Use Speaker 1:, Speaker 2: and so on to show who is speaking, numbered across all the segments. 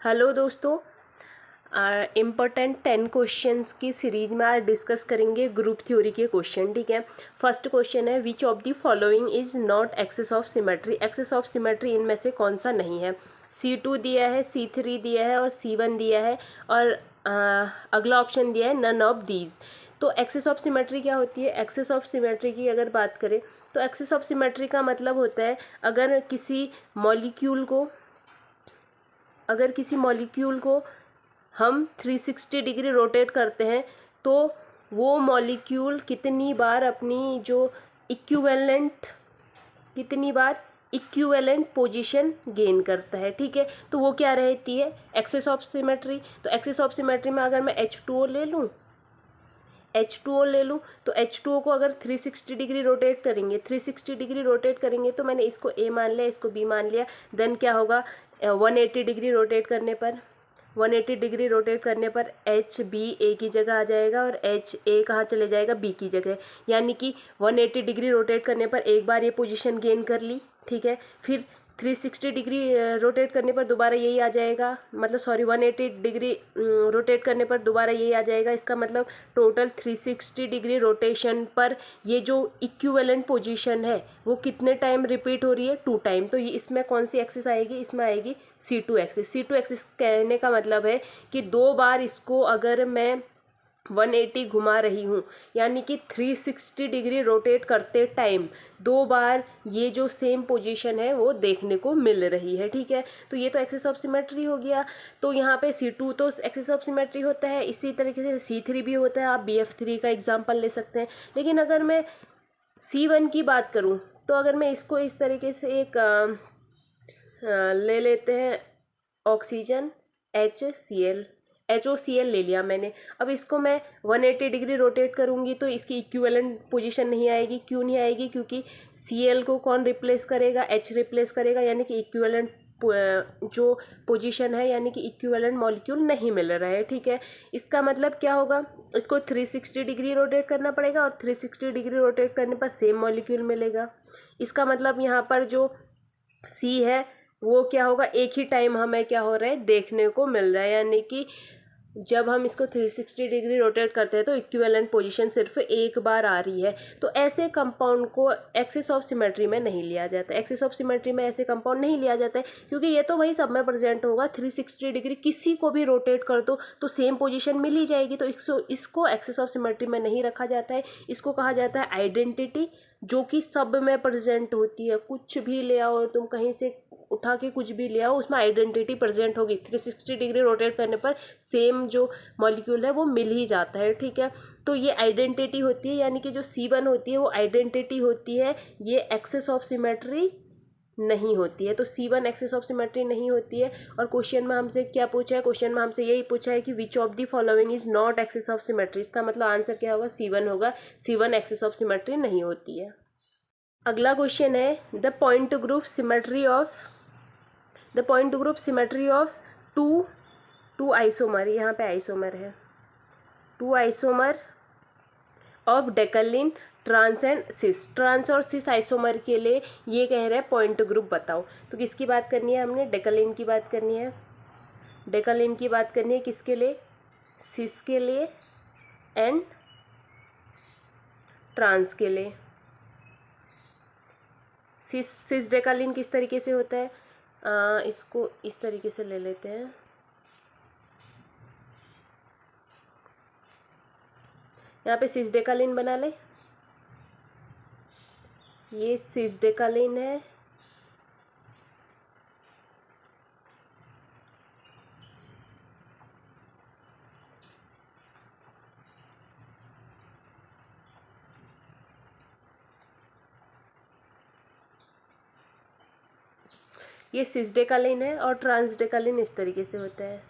Speaker 1: Hello दोस्तों, important 10 questions की series में आज डिस्कस करेंगे ग्रुप थ्योरी के क्वेश्चन। ठीक है। फर्स्ट क्वेश्चन है, which of the following is not axis of symmetry. Axis of symmetry इनमें से कौन सा नहीं है। C2 दिया है, C3 दिया है और C1 दिया है और अगला ऑप्शन दिया है नन ऑफ दीज। तो एक्सेस ऑफ सिमेट्री क्या होती है। एक्सेस ऑफ सिमेट्री की अगर बात करें तो एक्सेस ऑफ सिमेट्री का मतलब होता है अगर किसी मॉलिक्यूल को हम 360 डिग्री रोटेट करते हैं तो वो मॉलिक्यूल कितनी बार इक्विवेलेंट पोजीशन गेन करता है। ठीक है। तो वो क्या रहती है, एक्सेस ऑफ सिमेट्री। तो एक्सेस ऑफ सिमेट्री में अगर मैं H2O ले लूँ तो H2O को अगर 360 डिग्री रोटेट करेंगे 360 डिग्री रोटेट करेंगे तो मैंने इसको A मान लिया, इसको B मान लिया। देन क्या होगा, 180 डिग्री रोटेट करने पर H B A की जगह आ जाएगा और H A कहाँ चले जाएगा, B की जगह। यानी कि 180 डिग्री रोटेट करने पर एक बार ये पोजीशन गेन कर ली। ठीक है। फिर 360 डिग्री रोटेट करने पर दोबारा यही आ जाएगा, मतलब 180 डिग्री रोटेट करने पर दोबारा यही आ जाएगा। इसका मतलब टोटल 360 डिग्री रोटेशन पर ये जो इक्विवेलेंट पोजीशन है वो कितने टाइम रिपीट हो रही है, 2 टाइम। तो ये इसमें कौन सी एक्सिस आएगी, इसमें आएगी C2 एक्सिस। C2 एक्सिस कहने का मतलब है कि 2 बार इसको अगर मैं 180 घुमा रही हूँ, यानी कि 360 डिग्री रोटेट करते टाइम 2 बार ये जो सेम पोजीशन है वो देखने को मिल रही है। ठीक है। तो ये तो एक्सिस ऑफ सिमेट्री हो गया। तो यहाँ पे C2 तो एक्सिस ऑफ सिमेट्री होता है, इसी तरीके से C3 भी होता है। आप BF3 का एग्जाम्पल ले सकते हैं। लेकिन अगर मैं C1 की बात करूँ तो अगर मैं इसको इस तरीके से एक ले लेते हैं, ऑक्सीजन HOCl ले लिया मैंने। अब इसको मैं 180 डिग्री रोटेट करूँगी तो इसकी इक्विवेलेंट पोजीशन नहीं आएगी। क्यों नहीं आएगी, क्योंकि Cl को कौन रिप्लेस करेगा, H रिप्लेस करेगा। यानी कि इक्विवेलेंट जो पोजीशन है, यानी कि इक्विवेलेंट मॉलिक्यूल नहीं मिल रहा है। ठीक है। इसका मतलब क्या होगा, इसको 360 डिग्री रोटेट करना पड़ेगा और 360 डिग्री रोटेट करने पर सेम मॉलिक्यूल मिलेगा। इसका मतलब यहाँ पर जो C है वो क्या होगा, एक ही टाइम हमें क्या हो रहा है, देखने को मिल रहा है। यानी कि जब हम इसको 360 डिग्री रोटेट करते हैं तो इक्विवेलेंट पोजीशन सिर्फ एक बार आ रही है। तो ऐसे कंपाउंड को एक्सिस ऑफ सिमेट्री में नहीं लिया जाता। एक्सिस ऑफ सिमेट्री में ऐसे कंपाउंड नहीं लिया जाता है, क्योंकि ये तो वही सब में प्रेजेंट होगा। 360 डिग्री किसी को भी रोटेट कर दो तो सेम पोजीशन मिल ही जाएगी। तो इसको एक्सिस ऑफ सिमेट्री में नहीं रखा जाता है। इसको कहा जाता है आइडेंटिटी, जो कि सब में प्रेजेंट होती है। कुछ भी ले आओ तुम, कहीं से उठा के कुछ भी ले आओ, उसमें आइडेंटिटी प्रेजेंट होगी। 360 डिग्री रोटेट करने पर सेम जो मॉलिक्यूल है वो मिल ही जाता है। ठीक है। तो ये आइडेंटिटी होती है, यानी कि जो C1 होती है वो आइडेंटिटी होती है, ये एक्सेस ऑफ सिमेट्री नहीं होती है। तो C1 एक्सेस ऑफ सिमेट्री नहीं होती है। और क्वेश्चन में हमसे क्या पूछा है, क्वेश्चन में हमसे यही पूछा है कि which of the following is not axis of symmetry. इसका मतलब आंसर क्या होगा, C1 होगा। C1 एक्सेस ऑफ सिमेट्री नहीं होती है। अगला क्वेश्चन है, the point group symmetry of two isomer. यहाँ पे आइसोमर है, 2 isomer of decalin, trans and cis. Trans और सिस आइसोमर के लिए ये कह रहे हैं पॉइंट ग्रुप बताओ। तो किसकी बात करनी है, हमने डेकलिन की बात करनी है। डेकलिन की बात करनी है किसके लिए, सिस के लिए एंड ट्रांस के लिए। सिस डेकालिन किस तरीके से होता है, इसको इस तरीके से ले लेते हैं। यहाँ पे सिस डेकालिन बना ले, ये सिस डेकालिन है, ये सिस डेकालिन है और ट्रांस डेकालिन इस तरीके से होता है।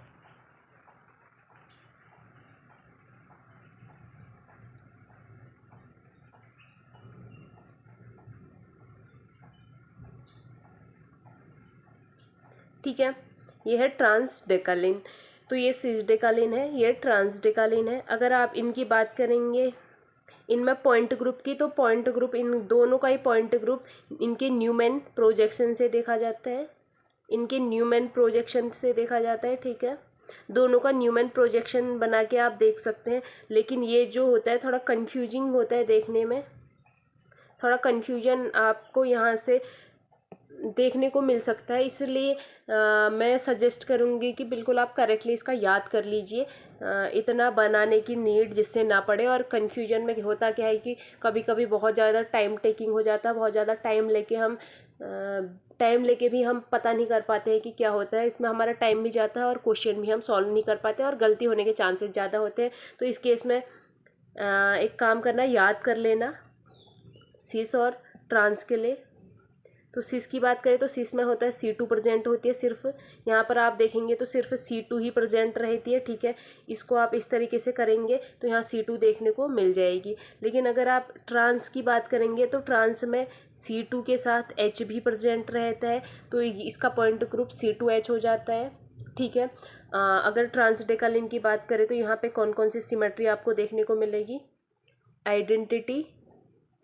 Speaker 1: ठीक है। ये है ट्रांस डेकालिन। तो ये सिस डेकालिन है, ये ट्रांस डेकालिन है। अगर आप इनकी बात करेंगे इनमें पॉइंट ग्रुप की, तो पॉइंट ग्रुप इन दोनों का ही पॉइंट ग्रुप इनके न्यूमैन प्रोजेक्शन से देखा जाता है। इनके न्यूमैन प्रोजेक्शन से देखा जाता है, ठीक है। दोनों का न्यूमैन प्रोजेक्शन बना के आप देख सकते हैं, लेकिन ये जो होता है थोड़ा कंफ्यूजिंग होता है देखने में, थोड़ा कंफ्यूजन आपको यहाँ से देखने को मिल सकता है, इसलिए मैं सजेस्ट करूँगी कि बिल्कुल आप करेक्टली इसका याद कर लीजिए, इतना बनाने की नीड जिससे ना पड़े। और कन्फ्यूजन में होता क्या है कि कभी कभी बहुत ज़्यादा टाइम टेकिंग हो जाता है, बहुत ज़्यादा टाइम लेके भी हम पता नहीं कर पाते हैं कि क्या होता है, इसमें हमारा टाइम भी जाता है और क्वेश्चन भी हम सॉल्व नहीं कर पाते और गलती होने के चांसेस ज़्यादा होते हैं। तो इस केस में एक काम करना, याद कर लेना सिस और ट्रांस के लिए। तो सिस की बात करें तो सिस में होता है C2 प्रेजेंट होती है सिर्फ, यहाँ पर आप देखेंगे तो सिर्फ C2 ही प्रेजेंट रहती है, ठीक है। इसको आप इस तरीके से करेंगे तो यहाँ C2 देखने को मिल जाएगी। लेकिन अगर आप ट्रांस की बात करेंगे तो ट्रांस में C2 के साथ H भी प्रेजेंट रहता है, तो इसका पॉइंट ग्रुप C2H हो जाता है, ठीक है। अगर ट्रांसडेकालिन की बात करें तो यहाँ पे कौन कौन सी सिमेट्री आपको देखने को मिलेगी, identity,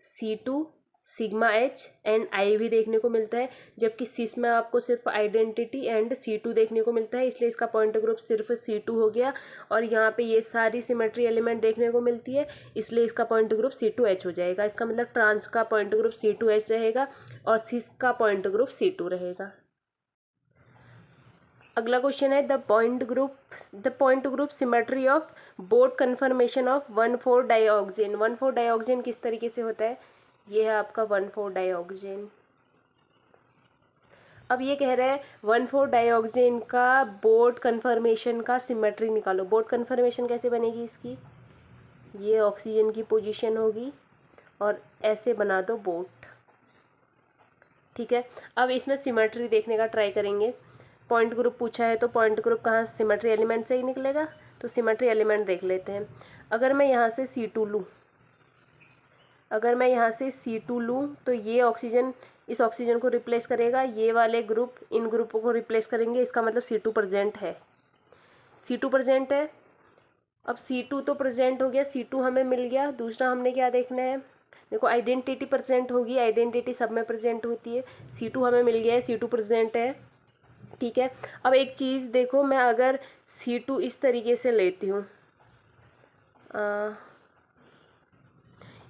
Speaker 1: C2, sigma H and I भी देखने को मिलता है, जबकि सिस में आपको सिर्फ आइडेंटिटी एंड C2 देखने को मिलता है, इसलिए इसका पॉइंट ग्रुप सिर्फ C2 हो गया। और यहाँ पे ये सारी सिमेट्री एलिमेंट देखने को मिलती है, इसलिए इसका पॉइंट ग्रुप C2H हो जाएगा। इसका मतलब ट्रांस का पॉइंट ग्रुप C2H रहेगा और सिस का पॉइंट ग्रुप C2 रहेगा। अगला क्वेश्चन है the point group symmetry of boat confirmation of 1,4 डाइऑक्सेन। 1,4 डाइऑक्सेन किस तरीके से होता है, ये है आपका 1,4 डाइऑक्सेन। अब ये कह रहे हैं 1,4 डाइऑक्सेन का बोट कन्फर्मेशन का सिमेट्री निकालो। बोट कन्फर्मेशन कैसे बनेगी इसकी, ये ऑक्सीजन की पोजीशन होगी और ऐसे बना दो बोट, ठीक है। अब इसमें सिमेट्री देखने का ट्राई करेंगे। पॉइंट ग्रुप पूछा है तो पॉइंट ग्रुप कहाँ, सिमेट्री एलिमेंट से ही निकलेगा, तो सिमेट्री एलिमेंट देख लेते हैं। अगर मैं यहाँ से C2 लूँ, अगर मैं यहाँ से C2 लूँ तो ये ऑक्सीजन इस ऑक्सीजन को रिप्लेस करेगा, ये वाले ग्रुप इन ग्रुपों को रिप्लेस करेंगे, इसका मतलब C2 प्रेजेंट है, C2 प्रेजेंट है। अब C2 तो प्रेजेंट हो गया, C2 हमें मिल गया। दूसरा हमने क्या देखना है, देखो आइडेंटिटी प्रेजेंट होगी, आइडेंटिटी सब में प्रेजेंट होती है। C2 हमें मिल गया है, C2 प्रेजेंट है, ठीक है। अब एक चीज़ देखो, मैं अगर C2 इस तरीके से लेती हूँ,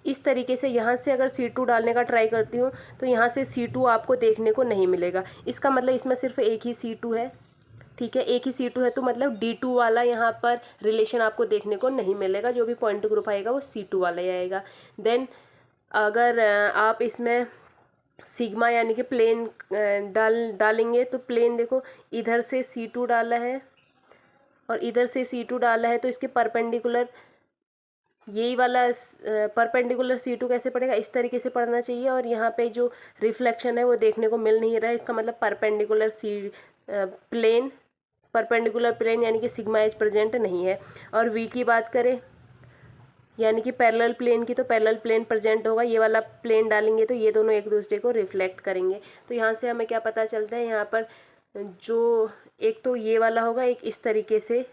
Speaker 1: इस तरीके से यहाँ से अगर C2 डालने का ट्राई करती हूँ तो यहाँ से C2 आपको देखने को नहीं मिलेगा। इसका मतलब इसमें सिर्फ एक ही C2 है, ठीक है, एक ही C2 है, तो मतलब D2 वाला यहाँ पर रिलेशन आपको देखने को नहीं मिलेगा। जो भी पॉइंट ग्रुप आएगा वो C2 वाला ही आएगा। देन अगर आप इसमें सिग्मा यानी कि प्लेन डालेंगे तो प्लेन देखो, इधर से C2 डाला है और इधर से C2 डाला है, तो इसके परपेंडिकुलर यही वाला परपेंडिकुलर C2 कैसे पड़ेगा, इस तरीके से पढ़ना चाहिए। और यहाँ पे जो रिफ्लेक्शन है वो देखने को मिल नहीं रहा है, इसका मतलब परपेंडिकुलर प्लेन यानी कि सिग्मा एच प्रेजेंट नहीं है। और V की बात करें यानी कि पैरेलल प्लेन की, तो पैरेलल प्लेन प्रेजेंट होगा, ये वाला प्लेन डालेंगे तो ये दोनों एक दूसरे को रिफ्लेक्ट करेंगे। तो यहाँ से हमें क्या पता चलता है, यहाँ पर जो एक तो ये वाला होगा, एक इस तरीके से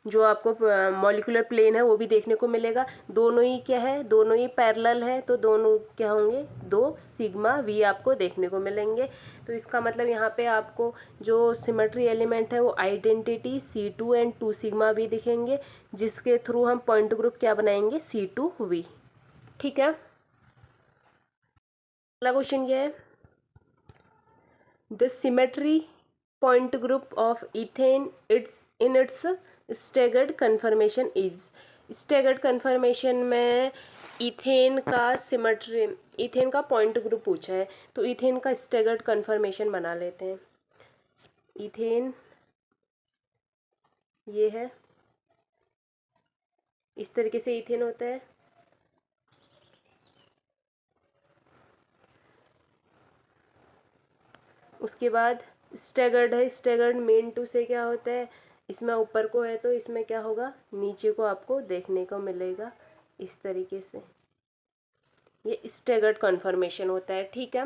Speaker 1: जो आपको मॉलिक्यूलर प्लेन है वो भी देखने को मिलेगा। दोनों ही क्या है, दोनों ही पैरेलल है, तो दोनों क्या होंगे, 2 सिग्मा V आपको देखने को मिलेंगे। तो इसका मतलब यहाँ पे आपको जो सिमेट्री एलिमेंट है वो identity C2 and 2 sigma V दिखेंगे, जिसके थ्रू हम पॉइंट ग्रुप क्या बनाएंगे, C2V, ठीक है। अगला क्वेश्चन क्या है, the symmetry point group of ethane its staggered conformation is. Staggered conformation में इथेन का पॉइंट ग्रुप पूछा है, तो इथेन का स्टेगर्ड कन्फर्मेशन बना लेते हैं। इथेन ये है, इस तरीके से इथेन होता है। उसके बाद स्टेगर्ड है, स्टेगर्ड मेन टू से क्या होता है, इसमें ऊपर को है तो इसमें क्या होगा, नीचे को आपको देखने को मिलेगा इस तरीके से, ये स्टेगर्ड कन्फर्मेशन होता है, ठीक है।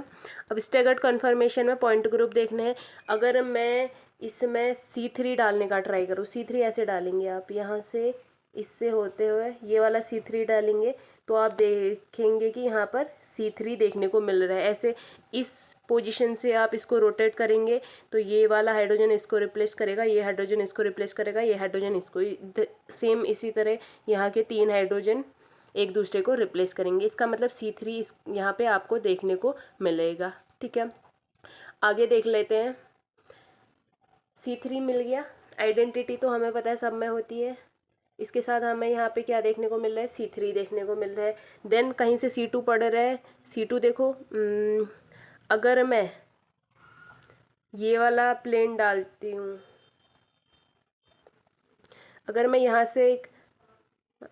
Speaker 1: अब स्टेगर्ड कन्फर्मेशन में पॉइंट ग्रुप देखने हैं। अगर मैं इसमें C3 डालने का ट्राई करूँ, C3 ऐसे डालेंगे आप, यहाँ से इससे होते हुए ये वाला C3 डालेंगे तो आप देखेंगे कि यहाँ पर C3 देखने को मिल रहा है। ऐसे इस पोजीशन से आप इसको रोटेट करेंगे तो ये वाला हाइड्रोजन इसको रिप्लेस करेगा, ये हाइड्रोजन इसको रिप्लेस करेगा, ये हाइड्रोजन इसको, सेम इसी तरह यहाँ के 3 हाइड्रोजन एक दूसरे को रिप्लेस करेंगे। इसका मतलब C3 इस यहाँ पे आपको देखने को मिलेगा। ठीक है, आगे देख लेते हैं। C3 मिल गया, आइडेंटिटी तो हमें पता है सब में होती है। इसके साथ हमें यहाँ पे क्या देखने को मिल रहा है, C3 देखने को मिल रहा है। देन कहीं से C2 पड़ रहा है। C2 देखो, अगर मैं ये वाला प्लेन डालती हूँ, अगर मैं यहाँ से एक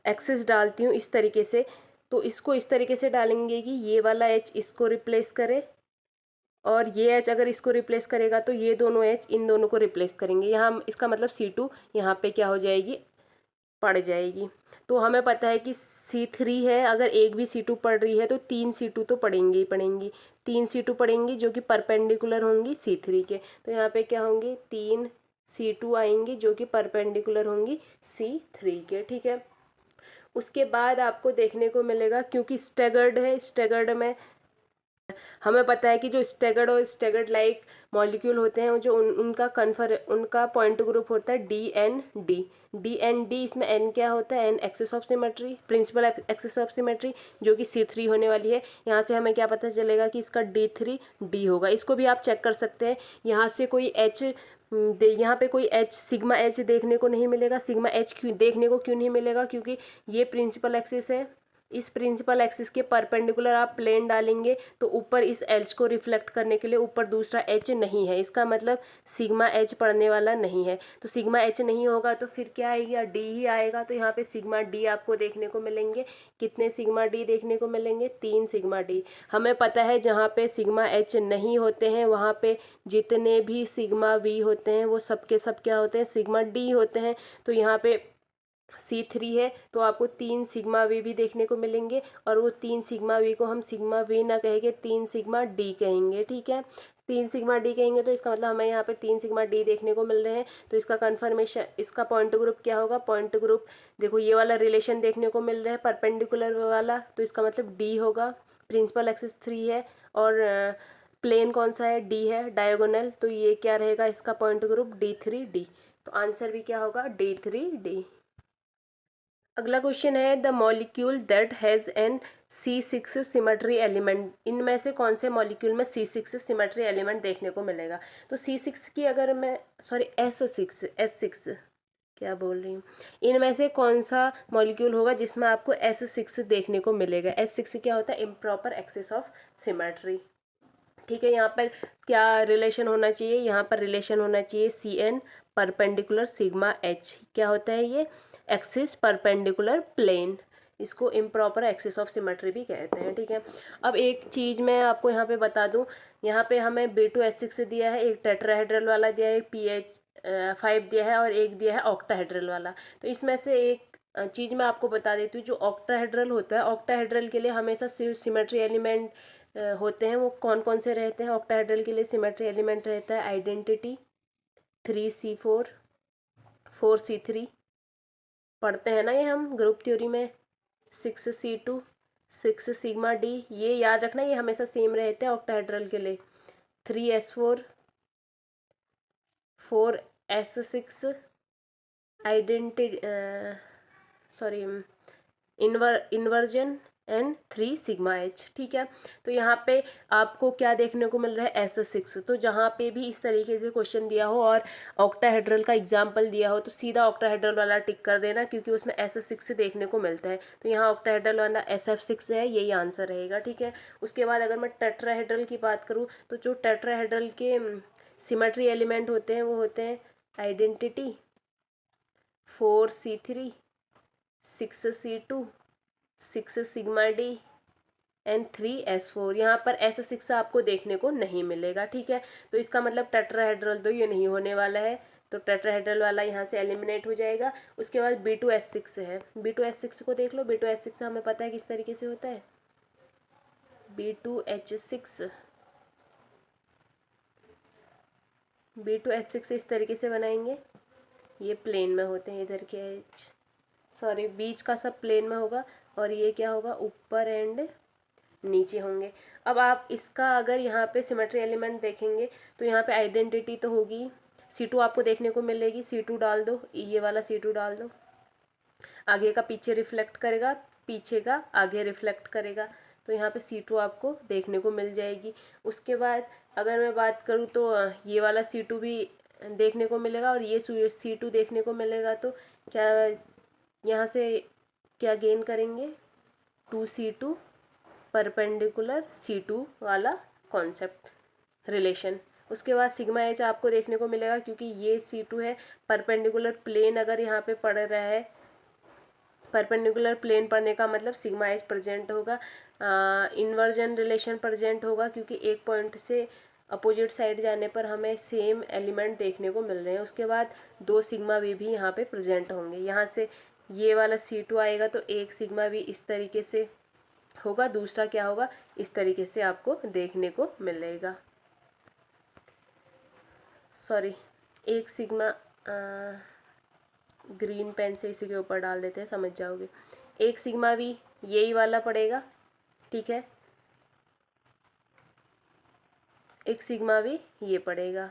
Speaker 1: एक्सिस डालती हूँ इस तरीके से, तो इसको इस तरीके से डालेंगे कि ये वाला H इसको रिप्लेस करे और ये H अगर इसको रिप्लेस करेगा तो ये दोनों H इन दोनों को रिप्लेस करेंगे। यहाँ इसका मतलब C2 यहाँ पे क्या हो जाएगी, पड़ जाएगी। तो हमें पता है कि C3 है, अगर एक भी C2 पड़ रही है तो 3 C2 तो पड़ेंगी ही पड़ेंगी, 3 C2 पड़ेंगी जो कि परपेंडिकुलर होंगी C3 के। तो यहाँ पे क्या होंगी, 3 C2 आएंगी जो कि परपेंडिकुलर होंगी C3 के। ठीक है, उसके बाद आपको देखने को मिलेगा, क्योंकि स्टेगर्ड है, स्टेगर्ड में हमें पता है कि जो स्टेगर्ड और स्टेगर्ड लाइक मॉलिक्यूल होते हैं जो उनका point group D N D एन डी। इसमें एन क्या होता है, N axis of symmetry, principal axis of symmetry, जो कि C3 होने वाली है। यहाँ से हमें क्या पता चलेगा कि इसका D3D होगा। इसको भी आप चेक कर सकते हैं। यहाँ से कोई H यहाँ पे कोई H सिग्मा H देखने को नहीं मिलेगा। सिग्मा H क्यों देखने को क्यों नहीं मिलेगा, क्योंकि ये प्रिंसिपल एक्सिस है। इस प्रिंसिपल एक्सिस के परपेंडिकुलर आप प्लेन डालेंगे तो ऊपर इस H को रिफ्लेक्ट करने के लिए ऊपर दूसरा H नहीं है। इसका मतलब सिग्मा H पड़ने वाला नहीं है। तो सिग्मा H नहीं होगा तो फिर क्या आएगा, D ही आएगा। तो यहाँ पे सिग्मा D आपको देखने को मिलेंगे। कितने सिग्मा D देखने को मिलेंगे, 3 सिग्मा D। हमें पता है जहाँ पे सिग्मा H नहीं होते हैं वहाँ पे जितने भी सिग्मा V होते हैं वो सब के सब क्या होते हैं, सिग्मा D होते हैं। तो यहाँ पे C3 है तो आपको 3 सिग्मा वी भी देखने को मिलेंगे, और वो 3 सिग्मा वी को हम सिग्मा वी ना कहेंगे, 3 सिग्मा डी कहेंगे। ठीक है, 3 सिग्मा डी कहेंगे तो इसका मतलब हमें यहाँ पे 3 सिग्मा डी देखने को मिल रहे हैं। तो इसका कन्फर्मेशन, इसका पॉइंट ग्रुप क्या होगा, पॉइंट ग्रुप देखो ये वाला रिलेशन देखने को मिल रहा है परपेंडिकुलर वाला, तो इसका मतलब डी होगा। प्रिंसिपल एक्सिस 3 है और प्लेन कौन सा है, डी है, डायगोनल, तो ये क्या रहेगा इसका पॉइंट ग्रुप D3D। तो आंसर भी क्या होगा, D3D। अगला क्वेश्चन है, the molecule that has an C6 symmetry element, इनमें से कौन से मॉलिक्यूल में C6 सिमेट्री एलिमेंट देखने को मिलेगा। तो C6 की अगर मैं S6 क्या बोल रही हूँ, इनमें से कौन सा मॉलिक्यूल होगा जिसमें आपको S6 देखने को मिलेगा। S6 क्या होता है, इम्प्रॉपर एक्सिस ऑफ सिमेट्री। ठीक है, यहाँ पर क्या रिलेशन होना चाहिए, यहाँ पर रिलेशन होना चाहिए CN परपेंडिकुलर सिग्मा H। क्या होता है ये, एक्सिस परपेंडिकुलर प्लेन, इसको इम्प्रॉपर एक्सिस ऑफ सिमेट्री भी कहते हैं। ठीक है, अब एक चीज़ मैं आपको यहाँ पे बता दूँ, यहाँ पे हमें B2H6 दिया है, एक टेट्राहेड्रल वाला दिया है, एक PH5 दिया है और एक दिया है ऑक्टाहेड्रल वाला। तो इसमें से एक चीज़ मैं आपको बता देती हूँ, जो ऑक्टाहेड्रल होता है, ऑक्टाहेड्रल के लिए हमेशा सिमेट्री एलिमेंट होते हैं, वो कौन कौन से रहते हैं। ऑक्टाहेड्रल के लिए सिमेट्री एलिमेंट रहता है आइडेंटिटी, 3C4, 4C3, पढ़ते हैं ना ये हम ग्रुप थ्योरी में, 6C2, 6 सिग्मा डी, ये याद रखना, ये हमेशा सेम रहते हैं ऑक्टाहेड्रल के लिए। 3S4, 4S6, identity inversion and 3 sigma H। ठीक है, तो यहाँ पे आपको क्या देखने को मिल रहा है, S6। तो जहाँ पे भी इस तरीके से क्वेश्चन दिया हो और ऑक्टाहेड्रल का एग्जाम्पल दिया हो तो सीधा ऑक्टाहेड्रल वाला टिक कर देना, क्योंकि उसमें S6 देखने को मिलता है। तो यहाँ ऑक्टाहेड्रल वाला SF6 है, यही आंसर रहेगा। ठीक है, उसके बाद अगर मैं टेट्राहेड्रल की बात करूँ तो जो टेट्राहेड्रल के सिमेट्री एलिमेंट होते हैं वो होते हैं identity, 4C3, 6C2, 6 sigma D and 3S4। यहाँ पर S6 आपको देखने को नहीं मिलेगा। ठीक है, तो इसका मतलब टेट्राहेड्रल तो ये नहीं होने वाला है, तो टेट्राहेड्रल वाला यहाँ से एलिमिनेट हो जाएगा। उसके बाद B2H6 है, B2H6 को देख लो। B2H6 हमें पता है किस तरीके से होता है, B2H6 इस तरीके से बनाएंगे, ये प्लेन में होते हैं, इधर के बीच का सब प्लेन में होगा, और ये क्या होगा, ऊपर एंड नीचे होंगे। अब आप इसका अगर यहाँ पे सिमेट्री एलिमेंट देखेंगे तो यहाँ पे आइडेंटिटी तो होगी, C2 आपको देखने को मिलेगी, C2 डाल दो, ये वाला C2 डाल दो, आगे का पीछे रिफ्लेक्ट करेगा, पीछे का आगे रिफ्लेक्ट करेगा, तो यहाँ पे C2 आपको देखने को मिल जाएगी। उसके बाद अगर मैं बात करूँ तो ये वाला C2 भी देखने को मिलेगा और ये C2 देखने को मिलेगा, तो क्या यहाँ से क्या गेन करेंगे, 2C2 परपेंडिकुलर C2 वाला कॉन्सेप्ट रिलेशन। उसके बाद सिग्मा एच आपको देखने को मिलेगा, क्योंकि ये C2 है, परपेंडिकुलर प्लेन अगर यहाँ पे पड़ रहा है, परपेंडिकुलर प्लेन पढ़ने का मतलब सिग्मा एच प्रेजेंट होगा, इन्वर्जन रिलेशन प्रेजेंट होगा, क्योंकि एक पॉइंट से अपोजिट साइड जाने पर हमें सेम एलिमेंट देखने को मिल रहे हैं। उसके बाद 2 सिग्मा वी भी यहाँ पे प्रेजेंट होंगे। यहाँ से ये वाला C2 आएगा तो एक सिग्मा वी इस तरीके से होगा, दूसरा क्या होगा, इस तरीके से आपको देखने को मिलेगा। सॉरी, एक सिग्मा ग्रीन पेन से इसी के ऊपर डाल देते हैं, समझ जाओगे। एक सिग्मा वी यही वाला पड़ेगा, ठीक है, एक सिग्मा वी ये पड़ेगा,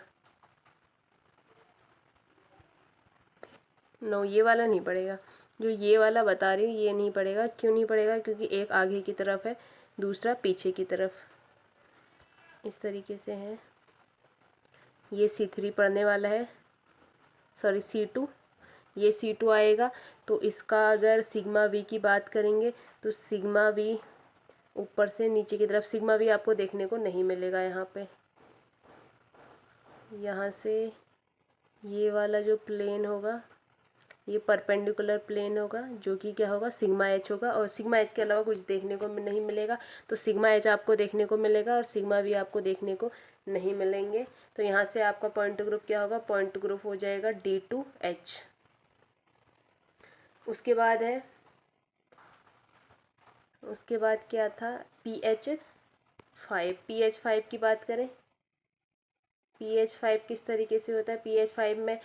Speaker 1: नो ये वाला नहीं पड़ेगा, जो ये वाला बता रही हूँ ये नहीं पड़ेगा। क्यों नहीं पड़ेगा, क्योंकि एक आगे की तरफ है, दूसरा पीछे की तरफ, इस तरीके से है। ये C3 पढ़ने वाला है, सॉरी C2, ये C2 आएगा, तो इसका अगर सिग्मा वी की बात करेंगे तो सिग्मा वी ऊपर से नीचे की तरफ, सिग्मा वी आपको देखने को नहीं मिलेगा यहाँ पे। यहाँ से ये वाला जो प्लेन होगा ये परपेंडिकुलर प्लेन होगा, जो कि क्या होगा, सिग्मा एच होगा, और सिग्मा एच के अलावा कुछ देखने को नहीं मिलेगा, तो सिग्मा एच आपको देखने को मिलेगा और सिग्मा वी आपको देखने को नहीं मिलेंगे। तो यहाँ से आपका पॉइंट ग्रुप क्या होगा, पॉइंट ग्रुप हो जाएगा D2H। उसके बाद है, उसके बाद क्या था, PH5। PH5 की बात करें, PH5 किस तरीके से होता है, PH5 में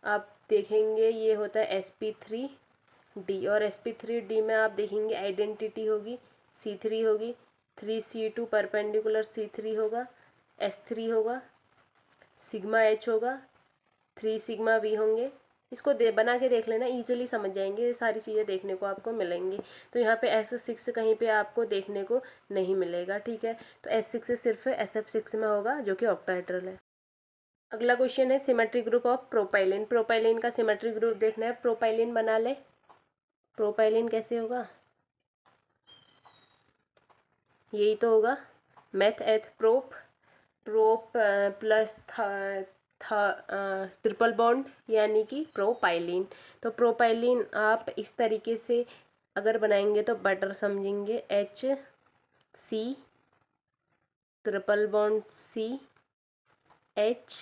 Speaker 1: आप देखेंगे ये होता है sp3d, और sp3d में आप देखेंगे आइडेंटिटी होगी, C3 होगी, 3C2 परपेंडिकुलर C3 होगा, S3 होगा, सिग्मा एच होगा, 3 सिग्मा वी होंगे। इसको बना के देख लेना, इजीली समझ जाएंगे, ये सारी चीज़ें देखने को आपको मिलेंगी। तो यहाँ पे SF6 कहीं पे आपको देखने को नहीं मिलेगा, ठीक है, तो S6 सिर्फ SF6 में होगा, जो कि ऑक्टाहेड्रल है। अगला क्वेश्चन है symmetry group of propylene. Propylene का सिमेट्री ग्रुप देखना है, प्रोपाइलिन बना ले। प्रोपाइलिन कैसे होगा, यही तो होगा, meth eth prop, prop plus triple bond यानी कि प्रोपाइलिन। तो प्रोपाइलिन आप इस तरीके से अगर बनाएंगे तो बेटर समझेंगे, HC triple bond C, H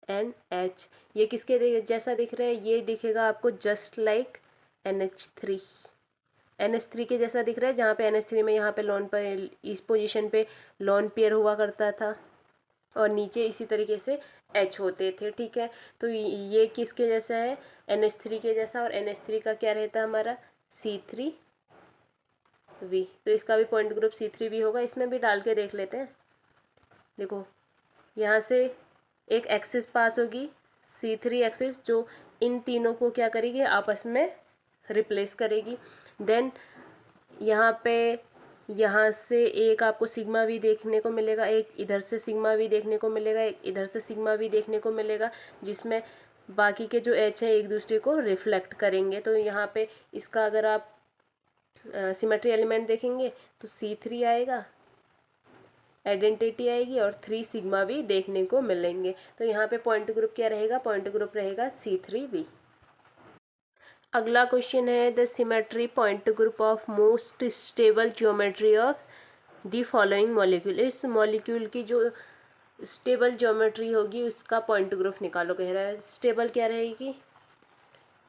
Speaker 1: and H, ये किसके जैसा दिख रहा है, ये दिखेगा आपको जस्ट लाइक NH3, NH3 के जैसा दिख रहा है, जहाँ पे NH3 में यहाँ पे लोन पर इस पोजीशन पे लोन पेयर हुआ करता था और नीचे इसी तरीके से H होते थे, ठीक है। तो ये किसके जैसा है, NH3 के जैसा, और NH3 का क्या रहता है हमारा, C3V। तो इसका भी पॉइंट ग्रुप C3V होगा, इसमें भी डाल के देख लेते हैं। देखो यहाँ से एक एक्सिस पास होगी, C3 एक्सिस, जो इन तीनों को क्या करेगी, आपस में रिप्लेस करेगी। देन यहाँ पे यहाँ से एक आपको सिग्मा वी देखने को मिलेगा, एक इधर से सिग्मा वी देखने को मिलेगा, एक इधर से सिग्मा वी देखने को मिलेगा, जिसमें बाकी के जो H है एक दूसरे को रिफ्लेक्ट करेंगे। तो यहाँ पे इसका अगर आप सिमेट्री एलिमेंट देखेंगे तो C3 आएगा, आइडेंटिटी आएगी, और 3 सिग्मा भी देखने को मिलेंगे। तो यहाँ पे पॉइंट ग्रुप क्या रहेगा, पॉइंट ग्रुप रहेगा C3V। अगला क्वेश्चन है the symmetry point group of most stable geometry of the following molecule. इस मॉलिक्यूल की जो स्टेबल ज्योमेट्री होगी उसका पॉइंट ग्रुप निकालो, कह रहा है। स्टेबल क्या रहेगी,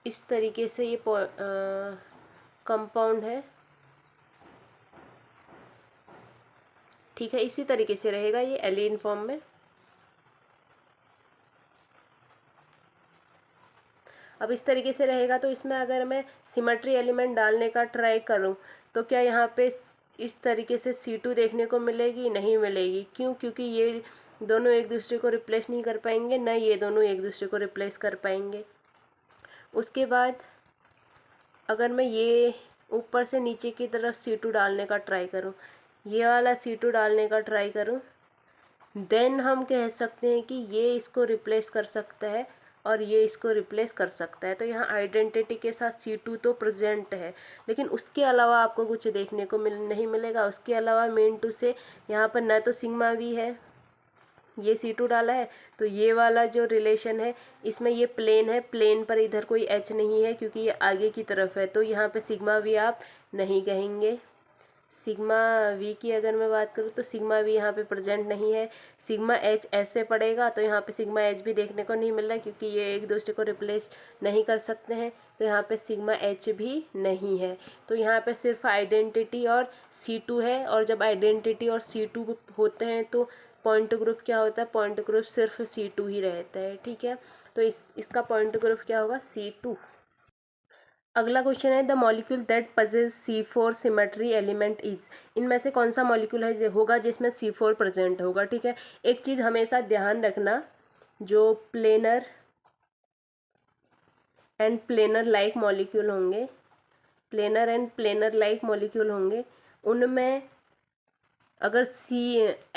Speaker 1: इस तरीके से ये कंपाउंड है, ठीक है, इसी तरीके से रहेगा ये एलिन फॉर्म में। अब इस तरीके से रहेगा तो इसमें अगर मैं सिमेट्री एलिमेंट डालने का ट्राई करूँ तो क्या यहाँ पे इस तरीके से C2 देखने को मिलेगी? नहीं मिलेगी। क्यों? क्योंकि ये दोनों एक दूसरे को रिप्लेस नहीं कर पाएंगे, ना ये दोनों एक दूसरे को रिप्लेस कर पाएंगे। उसके बाद अगर मैं ये ऊपर से नीचे की तरफ C2 डालने का ट्राई करूँ, ये वाला C2 डालने का ट्राई करूँ, देन हम कह सकते हैं कि ये इसको रिप्लेस कर सकता है और ये इसको रिप्लेस कर सकता है। तो यहाँ आइडेंटिटी के साथ C2 तो प्रेजेंट है, लेकिन उसके अलावा आपको कुछ देखने को नहीं मिलेगा। उसके अलावा मेन टू से यहाँ पर न तो सिग्मा वी है, ये C2 डाला है, तो ये वाला जो रिलेशन है इसमें ये प्लेन है, प्लेन पर इधर कोई H नहीं है क्योंकि ये आगे की तरफ है, तो यहाँ पे सिग्मा वी आप नहीं कहेंगे। सिग्मा वी की अगर मैं बात करूँ तो सिग्मा वी यहाँ पे प्रेजेंट नहीं है। सिग्मा एच ऐसे पड़ेगा तो यहाँ पे सिग्मा एच भी देखने को नहीं मिल रहा है क्योंकि ये एक दूसरे को रिप्लेस नहीं कर सकते हैं, तो यहाँ पे सिग्मा एच भी नहीं है। तो यहाँ पे सिर्फ आइडेंटिटी और C2 है, और जब आइडेंटिटी और C2 होते हैं तो पॉइंट ग्रुप क्या होता है? पॉइंट ग्रुप सिर्फ C2 ही रहता है, ठीक है। तो इसका पॉइंट ग्रुप क्या होगा? C2। अगला क्वेश्चन है the molecule that possess C4 symmetry element is, इनमें से कौन सा मॉलिक्यूल है होगा जिसमें C4 प्रेजेंट होगा, ठीक है। एक चीज़ हमेशा ध्यान रखना, जो planar and planar like molecule होंगे, planar and planar like molecule होंगे, उनमें अगर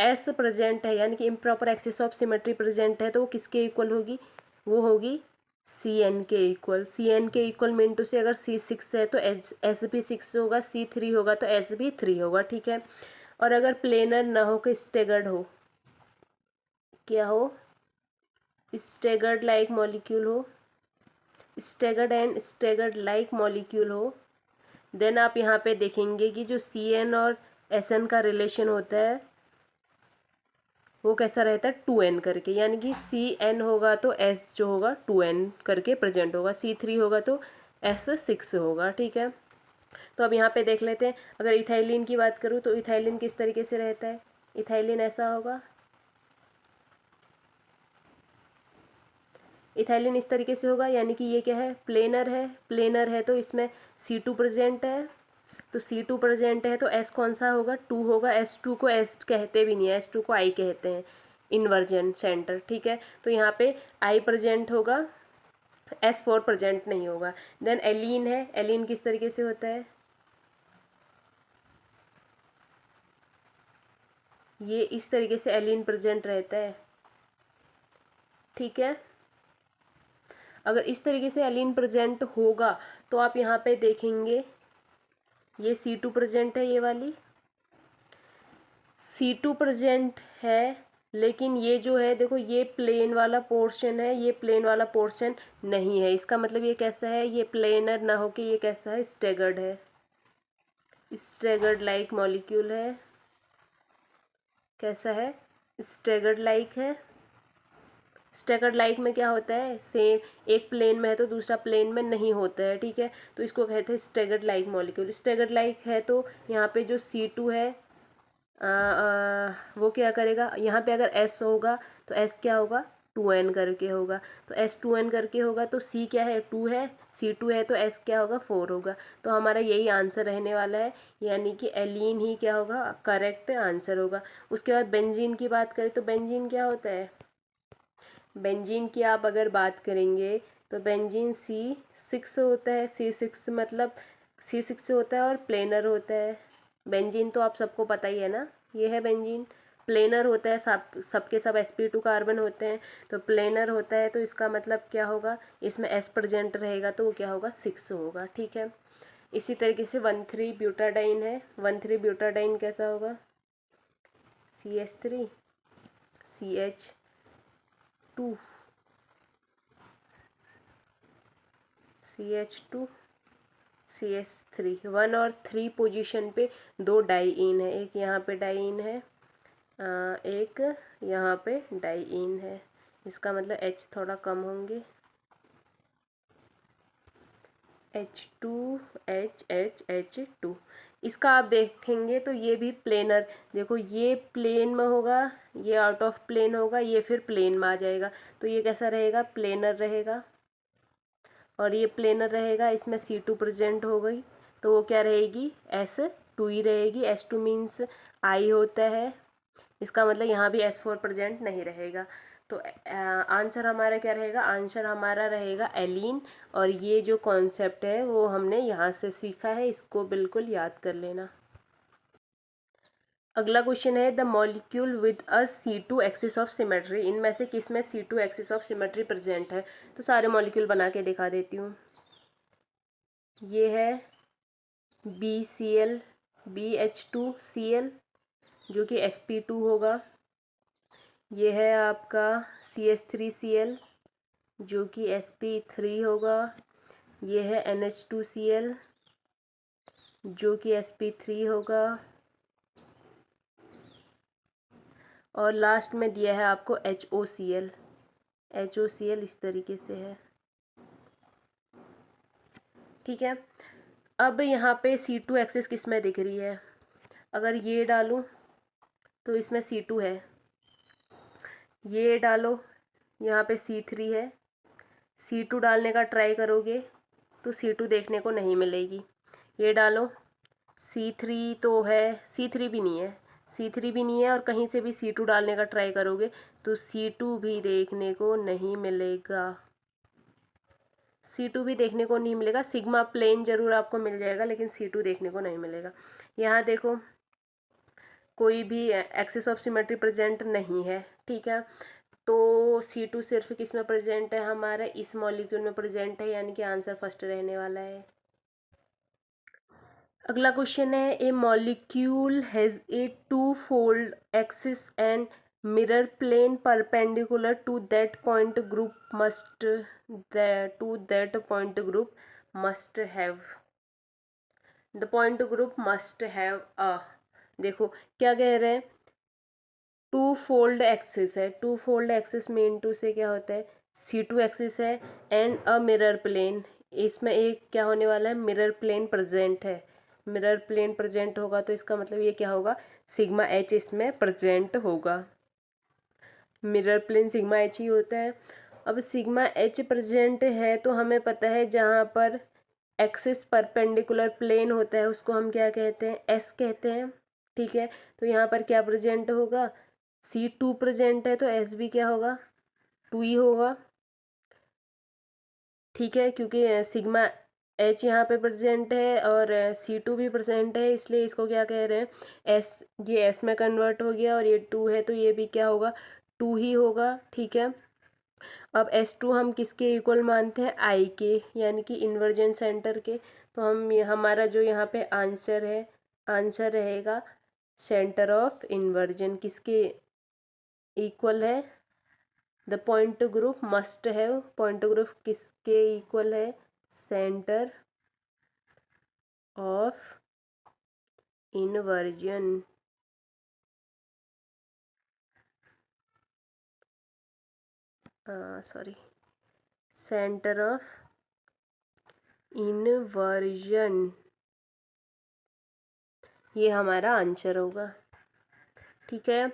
Speaker 1: S प्रेजेंट है यानी कि improper axis of symmetry present है तो वो किसके इक्वल होगी? वो होगी Cn के इक्वल। Cn के इक्वल मीन टू से अगर C6 है तो S भी 6 होगा, C3 होगा तो S भी 3 होगा, ठीक है। और अगर प्लेनर ना हो कि स्टेगर्ड हो, क्या हो? स्टेगर्ड लाइक मॉलिक्यूल हो, staggered and staggered like molecule हो, देन आप यहाँ पे देखेंगे कि जो Cn और Sn का रिलेशन होता है वो कैसा रहता है? 2n करके, यानी कि Cn होगा तो S जो होगा 2n करके प्रेजेंट होगा, C3 होगा तो S 6 होगा, ठीक है। तो अब यहाँ पे देख लेते हैं, अगर इथाइलिन की बात करूँ तो इथाइलिन किस तरीके से रहता है? इथाइलिन ऐसा होगा, इथाइलिन इस तरीके से होगा, यानी कि ये क्या है? प्लेनर है, प्लेनर है तो इसमें C2 प्रेजेंट है, तो C2 प्रेजेंट है तो S कौन सा होगा? 2 होगा। S2 को S कहते भी नहीं है, S2 को I कहते हैं, इन्वर्जन सेंटर, ठीक है। तो यहाँ पे I प्रेजेंट होगा, S4 प्रेजेंट नहीं होगा। देन एलीन है, एलीन किस तरीके से होता है? ये इस तरीके से एलीन प्रेजेंट रहता है, ठीक है। अगर इस तरीके से एलीन प्रेजेंट होगा तो आप यहाँ पे देखेंगे ये C2 प्रेजेंट है, ये वाली C2 प्रेजेंट है, लेकिन ये जो है देखो ये प्लेन वाला पोर्शन है, ये प्लेन वाला पोर्शन नहीं है। इसका मतलब ये कैसा है? ये प्लेनर ना हो कि ये कैसा है? स्टेगर्ड है, स्टेगर्ड लाइक मॉलिक्यूल है। कैसा है? स्टेगर्ड लाइक है। स्टेगर्ड लाइक में क्या होता है? सेम एक प्लेन में है तो दूसरा प्लेन में नहीं होता है, ठीक है। तो इसको कहते हैं staggered like molecule. Staggered like है तो यहाँ पे जो C2 है वो क्या करेगा? यहाँ पे अगर S होगा तो S क्या होगा? 2n करके होगा, तो S 2n करके होगा तो C क्या है? 2 है, C2 है तो S क्या होगा? 4 होगा। तो हमारा यही आंसर रहने वाला है, यानी कि एलीन ही क्या होगा? करेक्ट आंसर होगा। उसके बाद बेंजीन की बात करें तो बेंजीन क्या होता है? बेंजीन की आप अगर बात करेंगे तो बेंजीन C6 होता है। C6 मतलब C6 होता है और प्लेनर होता है। बेंजीन तो आप सबको पता ही है ना, ये है बेंजीन। प्लेनर होता है, सबके सब sp2 कार्बन होते हैं, तो प्लेनर होता है तो इसका मतलब क्या होगा? इसमें S प्रेजेंट रहेगा तो वो क्या होगा? 6 होगा, ठीक है। इसी तरीके से 1,3 ब्यूटाडाइन है। 1,3 ब्यूटाडाइन कैसा होगा? CH3 CH2 CH2 CH3, 1 और 3 पोजीशन पे 2 डाईइन है, एक यहाँ पे डाईइन है, एक यहाँ पे डाईइन है। इसका मतलब H थोड़ा कम होंगे, H2H2। इसका आप देखेंगे तो ये भी प्लेनर, देखो ये प्लेन में होगा, ये आउट ऑफ प्लेन होगा, ये फिर प्लेन में आ जाएगा, तो ये कैसा रहेगा? प्लेनर रहेगा। और ये प्लेनर रहेगा, इसमें C2 प्रेजेंट हो गई तो वो क्या रहेगी, S2 ही रहेगी। S2 मीन्स I होता है, इसका मतलब यहाँ भी S4 प्रेजेंट नहीं रहेगा। तो आंसर हमारा क्या रहेगा, आंसर हमारा रहेगा एलीन। और ये जो कॉन्सेप्ट है वो हमने यहाँ से सीखा है, इसको बिल्कुल याद कर लेना। अगला क्वेश्चन है the molecule with a C2 axis of symmetry, इनमें से किस में C2 axis of symmetry present है। तो सारे मॉलिक्यूल बना के दिखा देती हूँ। ये है BCl BH2Cl जो कि sp2 होगा। ये है आपका CH3Cl जो कि sp3 होगा। ये है NH2Cl जो कि sp3 होगा। और लास्ट में दिया है आपको HOCl। HOCl इस तरीके से है, ठीक है। अब यहाँ पे C2 एक्सिस किस में दिख रही है, अगर ये डालूँ तो इसमें C2 है, ये डालो यहाँ पे C3 है। C2 डालने का ट्राई करोगे तो C2 देखने को नहीं मिलेगी। ये डालो C3 तो है, C3 भी नहीं है, C3 भी नहीं है, और कहीं से भी C2 डालने का ट्राई करोगे तो C2 भी देखने को नहीं मिलेगा। C2 भी देखने को नहीं मिलेगा। सिग्मा प्लेन जरूर आपको मिल जाएगा लेकिन C2 देखने को नहीं मिलेगा। यहाँ देखो कोई भी एक्सिस ऑफ सिमेट्री प्रेजेंट नहीं है, ठीक है। तो C2 सिर्फ किस में प्रेजेंट है, हमारा इस मॉलिक्यूल में प्रेजेंट है, यानी कि आंसर फर्स्ट रहने वाला है। अगला क्वेश्चन है a molecule has a two fold axis and mirror plane perpendicular to that point group must have the point group must have a, देखो क्या कह रहे हैं, टू फोल्ड एक्सिस है। Two fold axis mean two से क्या होता है, C2 एक्सिस है एंड अ मिरर प्लेन, इसमें एक क्या होने वाला है, मिरर प्लेन प्रेजेंट है। मिरर प्लेन प्रेजेंट होगा तो इसका मतलब ये क्या होगा, सिग्मा H इसमें प्रेजेंट होगा। मिरर प्लेन सिग्मा H ही होता है। अब सिग्मा H प्रेजेंट है तो हमें पता है जहाँ पर एक्सिस परपेंडिकुलर प्लेन होता है उसको हम क्या कहते हैं, S कहते हैं, ठीक है। तो यहाँ पर क्या प्रेजेंट होगा, C2 प्रेजेंट है तो S भी क्या होगा, 2 ही होगा, ठीक है। क्योंकि सिग्मा H यहाँ पे प्रेजेंट है और C2 भी प्रेजेंट है, इसलिए इसको क्या कह रहे हैं, S, ये S में कन्वर्ट हो गया और ये 2 है तो ये भी क्या होगा, 2 ही होगा, ठीक है। अब S2 हम किसके इक्वल मानते हैं, I के, यानी कि इन्वर्जन सेंटर के। तो हमारा जो यहाँ पे आंसर है, आंसर रहेगा सेंटर ऑफ इन्वर्जन किसके इक्वल है, the point group must have, point group किसके इक्वल है, centre of inversion. Sorry, centre of inversion, ये हमारा आंसर होगा, ठीक है।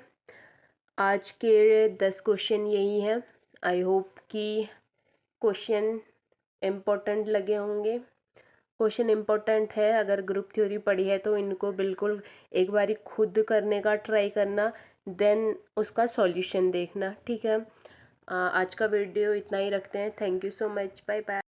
Speaker 1: आज के 10 क्वेश्चन यही हैं। आई होप कि क्वेश्चन इम्पोर्टेंट लगे होंगे। क्वेश्चन इम्पोर्टेंट है, अगर ग्रुप थ्योरी पढ़ी है तो इनको बिल्कुल एक बारी खुद करने का ट्राई करना, देन उसका सॉल्यूशन देखना, ठीक है। आज का वीडियो इतना ही रखते हैं। Thank you so much, bye bye.